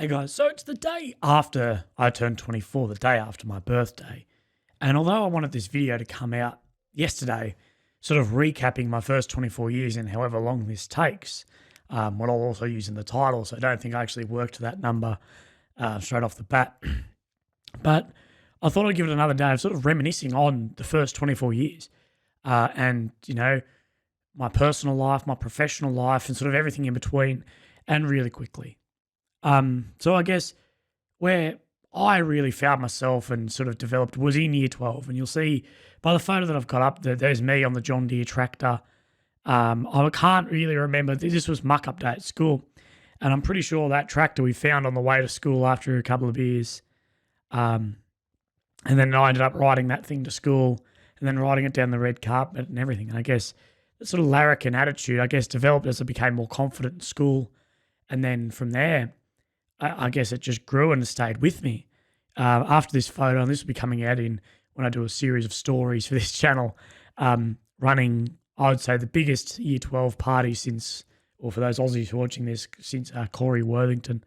Hey guys, so it's the day after I turned 24, the day after my birthday. And although I wanted this video to come out yesterday, sort of recapping my first 24 years and however long this takes, what I'll also use in the title, so I don't think I actually worked that number straight off the bat. But I thought I'd give it another day of sort of reminiscing on the first 24 years and, my personal life, my professional life, and sort of everything in between, and really quickly. So I guess where I really found myself and sort of developed was in year 12. And you'll see by the photo that I've got up that there's me on the John Deere tractor. I can't really remember. This was muck up day at school. And I'm pretty sure that tractor we found on the way to school after a couple of beers. And then I ended up riding that thing to school and then riding it down the red carpet and everything. And I guess the sort of larrikin attitude, developed as I became more confident in school. And then from there, I guess it just grew and stayed with me. After this photo, and this will be coming out in when I do a series of stories for this channel, running, I would say, the biggest year 12 party since, or for those Aussies watching this, since Corey Worthington.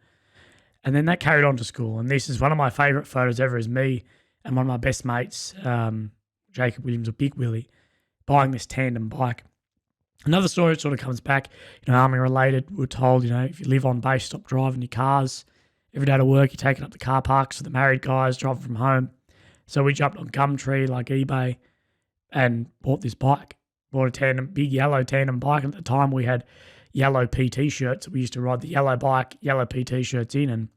And then that carried on to school. And this is one of my favourite photos ever, is me and one of my best mates, Jacob Williams, or Big Willie, buying this tandem bike. Another story that sort of comes back, army related. We're told, if you live on base, stop driving your cars. Every day to work, you're taking up the car parks for the married guys driving from home. So we jumped on Gumtree, like eBay, and bought this bike. Bought a big yellow tandem bike. And at the time, we had yellow PT shirts. We used to ride the yellow bike, yellow PT shirts in.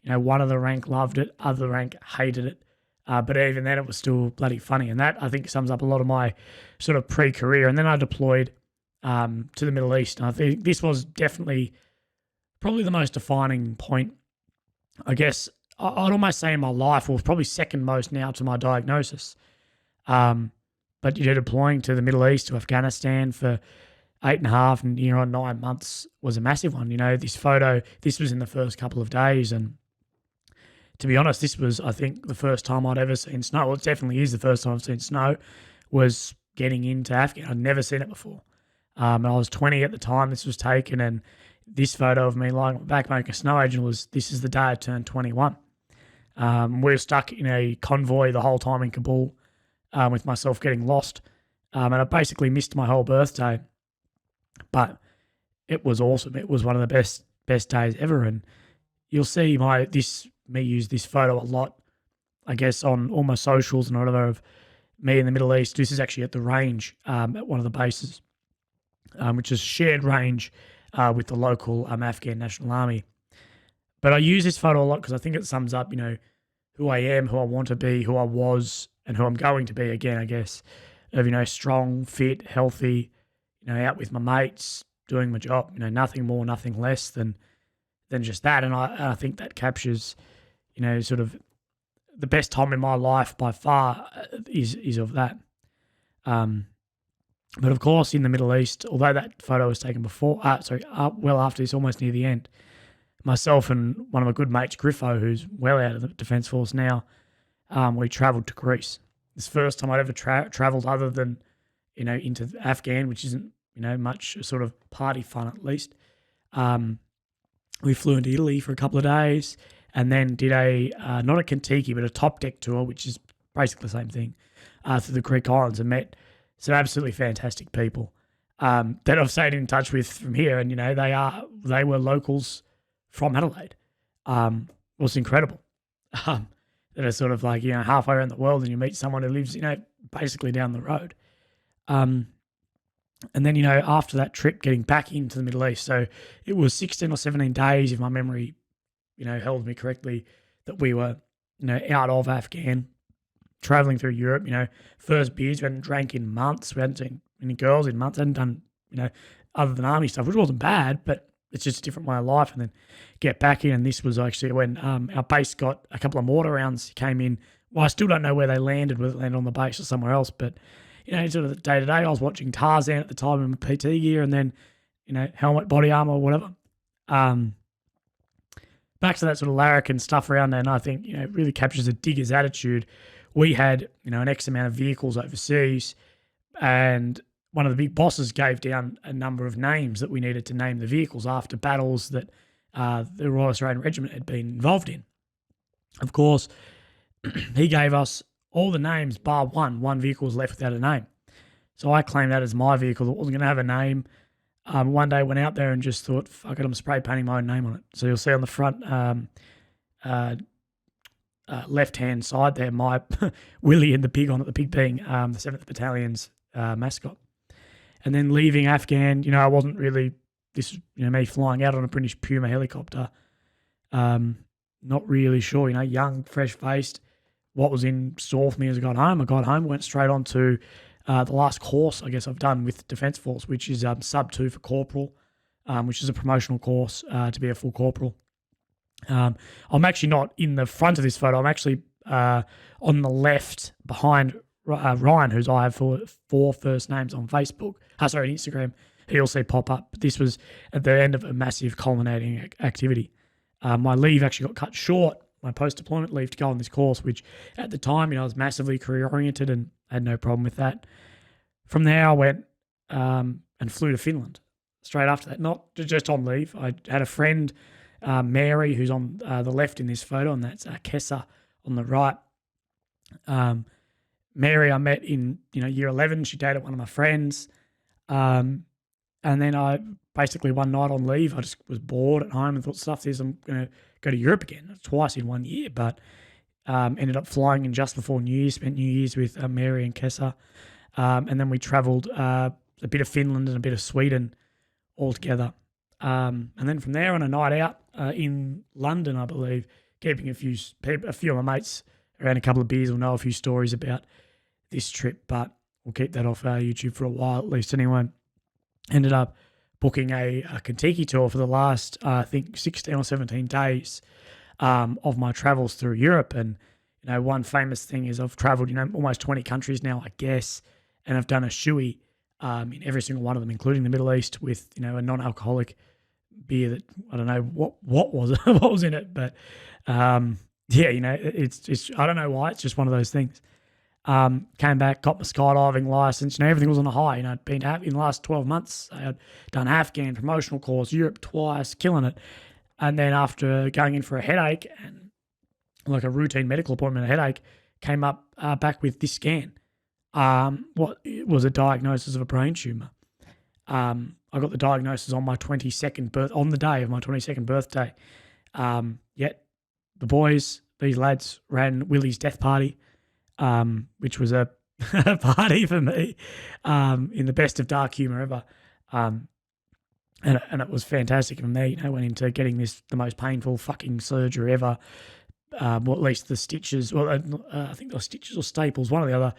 And, one of the rank loved it, other rank hated it. But even then, it was still bloody funny. And that, I think, sums up a lot of my sort of pre-career. And then I deployed to the Middle East. And I think this was definitely probably the most defining point, I guess. I'd almost say in my life, or probably second most now to my diagnosis. But deploying to the Middle East, to Afghanistan for 8.5 and 9 months was a massive one. This photo, this was in the first couple of days. And to be honest, this was, I think, the first time I'd ever seen snow. Well, it definitely is the first time I've seen snow, was getting into Afghan. I'd never seen it before. And I was 20 at the time this was taken, and this photo of me lying on my back making a snow angel this is the day I turned 21. We were stuck in a convoy the whole time in Kabul with myself getting lost, and I basically missed my whole birthday. But it was awesome. It was one of the best days ever, and you'll see me use this photo a lot, I guess, on all my socials and whatever, of me in the Middle East. This is actually at the range at one of the bases, which is shared range with the local Afghan National Army. But I use this photo a lot because I think it sums up, who I am, who I want to be, who I was, and who I'm going to be again, I guess, of, strong, fit, healthy, out with my mates, doing my job, nothing more, nothing less than just that. And I think that captures, sort of the best time in my life by far is of that. But of course, in the Middle East, although that photo was taken well after this, almost near the end, myself and one of my good mates, Griffo, who's well out of the Defence Force now, we travelled to Greece. It's the first time I'd ever travelled other than, into Afghan, which isn't, much sort of party fun at least. We flew into Italy for a couple of days and then did not a Kentucky, but a top deck tour, which is basically the same thing, through the Greek islands, and met some absolutely fantastic people that I've stayed in touch with from here. And, they were locals from Adelaide. It was incredible. That are sort of like, halfway around the world and you meet someone who lives, basically down the road. And then, after that trip, getting back into the Middle East. So it was 16 or 17 days, if my memory, held me correctly, that we were, out of Afghan, traveling through Europe, first beers, we hadn't drank in months. We hadn't seen any girls in months. Hadn't done, other than army stuff, which wasn't bad, but it's just a different way of life. And then get back in. And this was actually when our base got a couple of mortar rounds came in. Well, I still don't know where they landed, whether they landed on the base or somewhere else. But, sort of day to day, I was watching Tarzan at the time in my PT gear, and then, helmet, body armor, whatever. Back to that sort of larrikin stuff around there. And I think, it really captures a digger's attitude. We had, an X amount of vehicles overseas, and one of the big bosses gave down a number of names that we needed to name the vehicles after battles that the Royal Australian Regiment had been involved in. Of course, he gave us all the names bar one. One vehicle was left without a name. So I claimed that as my vehicle that wasn't going to have a name. One day went out there and just thought, fuck it, I'm spray painting my own name on it. So you'll see on the front left-hand side there, my Willie and the pig on it, the pig being the 7th Battalion's mascot. And then leaving Afghan, I wasn't really, me flying out on a British Puma helicopter. Not really sure, young, fresh-faced, what was in store for me as I got home. I got home, went straight on to the last course I guess I've done with Defence Force, which is Sub 2 for Corporal, which is a promotional course to be a full Corporal. I'm actually not in the front of this photo. I'm actually on the left behind Ryan, who's I have for 4 first names on Facebook. Instagram. You'll see pop up. But this was at the end of a massive culminating activity. My leave actually got cut short, my post-deployment leave to go on this course, which at the time, I was massively career-oriented and had no problem with that. From there, I went and flew to Finland straight after that, not just on leave. I had a friend, Mary, who's on the left in this photo, and that's Kessa on the right. Mary I met in year 11. She dated one of my friends. And then I basically one night on leave, I just was bored at home and thought, stuff this, I'm going to go to Europe again twice in 1 year. But ended up flying in just before New Year's, spent New Year's with Mary and Kessa. And then we travelled a bit of Finland and a bit of Sweden all together. And then from there on a night out in London, I believe, keeping a few of my mates around a couple of beers will know a few stories about this trip, but we'll keep that off YouTube for a while at least anyway. Ended up booking a Kentucky tour for the last, I think, 16 or 17 days of my travels through Europe. And, one famous thing is I've traveled, almost 20 countries now, I guess, and I've done a shoey in every single one of them, including the Middle East with, a non-alcoholic beer that, I don't know what was what was in it. But, it's I don't know why. It's just one of those things. Came back, got my skydiving license. Everything was on a high. I'd been in the last 12 months. I had done Afghan promotional course, Europe twice, killing it. And then after going in for a headache and like a routine medical appointment, a headache, came up back with this scan. What was a diagnosis of a brain tumor. I got the diagnosis on my 22nd on the day of my 22nd birthday. Yet the boys, these lads, ran Willie's death party. Which was a party for me in the best of dark humour ever. And it was fantastic for me. Went into getting the most painful fucking surgery ever. At least the stitches, I think they were stitches or staples, one or the other,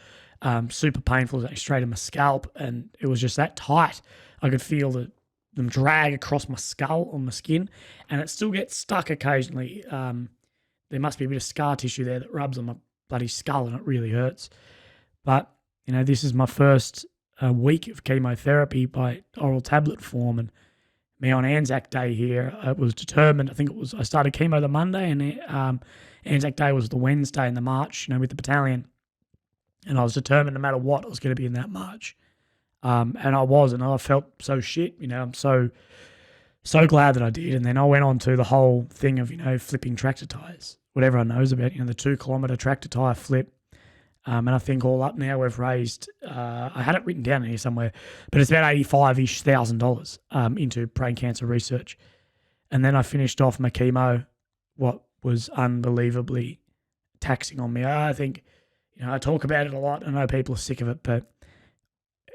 super painful, it was straight in my scalp. And it was just that tight. I could feel them drag across my skull on my skin, and it still gets stuck occasionally. There must be a bit of scar tissue there that rubs on my bloody skull, and it really hurts. But this is my first week of chemotherapy by oral tablet form, and me on Anzac Day here, I was determined. I started chemo the Monday, and Anzac Day was the Wednesday in the march, with the battalion, and I was determined no matter what I was going to be in that march, and I was, and I felt so shit. I'm so glad that I did. And then I went on to the whole thing of flipping tractor tires. What everyone knows about, the 2 kilometre tractor tyre flip. And I think all up now we've raised, I had it written down here somewhere, but it's about $85,000 into brain cancer research. And then I finished off my chemo, what was unbelievably taxing on me. I think, I talk about it a lot. I know people are sick of it, but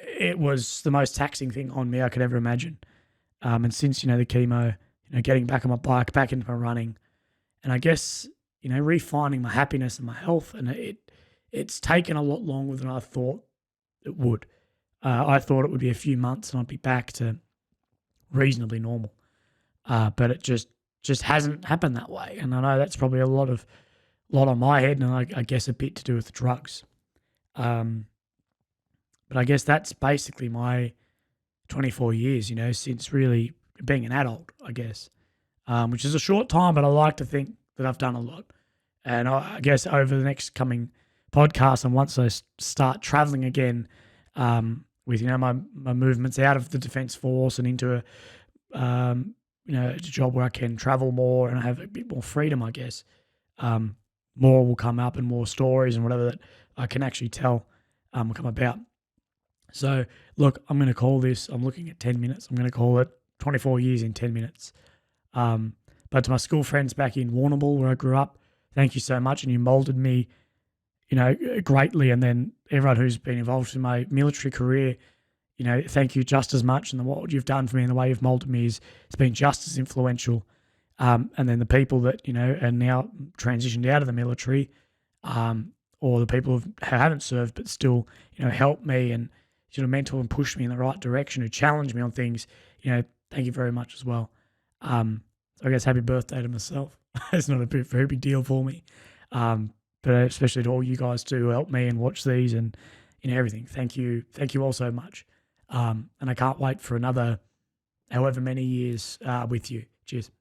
it was the most taxing thing on me I could ever imagine. And since, the chemo, getting back on my bike, back into my running, and I guess, refinding my happiness and my health, and it's taken a lot longer than I thought it would. I thought it would be a few months and I'd be back to reasonably normal, but it just hasn't happened that way. And I know that's probably a lot on my head, and I guess a bit to do with the drugs. But I guess that's basically my 24 years, since really being an adult, I guess, which is a short time, but I like to think that I've done a lot. And I guess over the next coming podcasts, and once I start traveling again with, my movements out of the Defence Force and into it's a job where I can travel more and I have a bit more freedom, I guess. More will come up and more stories and whatever that I can actually tell will come about. So, look, I'm going to call this, I'm looking at 10 minutes. I'm going to call it 24 years in 10 minutes. But to my school friends back in Warrnambool, where I grew up, thank you so much. And you molded me, greatly. And then everyone who's been involved in my military career, thank you just as much. And what you've done for me and the way you've molded me it's been just as influential. And then the people that, are now transitioned out of the military, or the people who haven't served but still, help me and sort of mentor and push me in the right direction, who challenge me on things, thank you very much as well. So I guess happy birthday to myself. It's not a very big deal for me. But especially to all you guys too who help me and watch these and, everything. Thank you. Thank you all so much. And I can't wait for another however many years with you. Cheers.